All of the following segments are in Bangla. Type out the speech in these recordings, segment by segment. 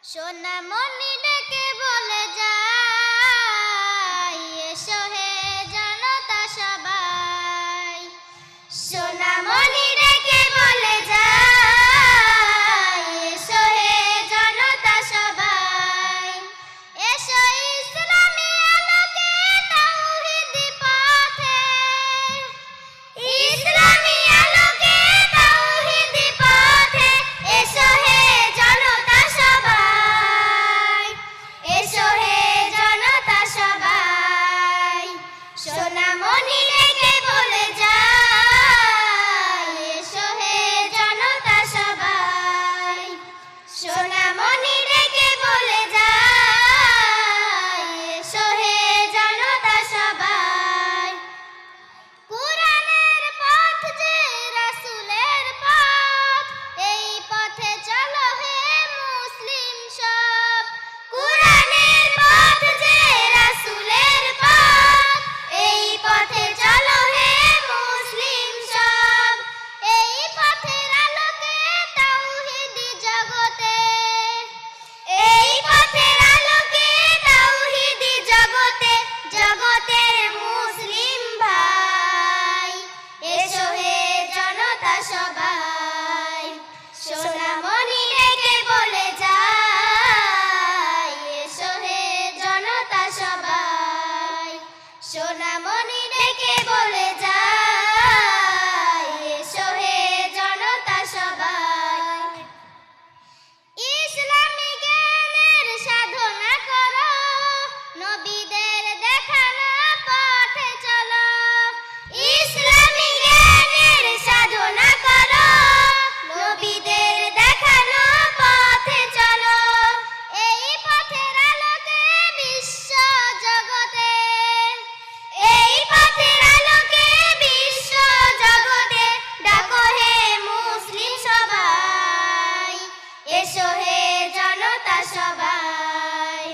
সোনামণি ডেকে বলে যায়, এসো হে জনতা সবাই। সোনামণি ডেকে বলে যায়, এসো হে জনতা সবাই। এসো ইসলামী আলোকে তাওহীদি পথে, ইসলামী আলোকে তাওহীদি পথে। এসো হে জনতা সবাই, এসো হে জনতা সবাই। সোনামণি ডেকে বলে যায়, এসো হে জনতা সবাই। সোনামণি ডেকে বলে যায়, এসো হে জনতা সবাই। কুরআনের পথ যে রাসূলের পথ, এই পথে চলো হে মুসলিম সব। কুরআনের পথ যে রাসূলের পথ, এই পথে চলো হে মুসলিম সব। এই পথের আলোকে তাওহীদি জগতে, এই পথের আলোকে তাওহীদি জগতে, জগতের মুসলিম ভাই। এসো হে জনতা সবাই। সোনামণি ডেকে বলে যায়, এসো হে জনতা সবাই। সোনামণি ডেকে বলে যায়, এসো হে জনতা সবাই। ইসলামী জ্ঞানের সাধনা করো, নবীদের দেখানো পথে চলো। ইসলামী জ্ঞানের সাধনা করো, নবীদের দেখানো পথে চলো। এই পথের আলোকে বিশ্ব জগতে, এই পথের আলোকে বিশ্ব জগতে ডাকো হে মুসলিম সবাই। এসো হে জনতা সবাই।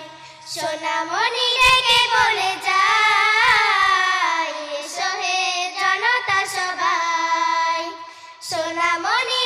সোনামণি ডেকে বলে যায়, এসো হে জনতা সবাই। সোনামণি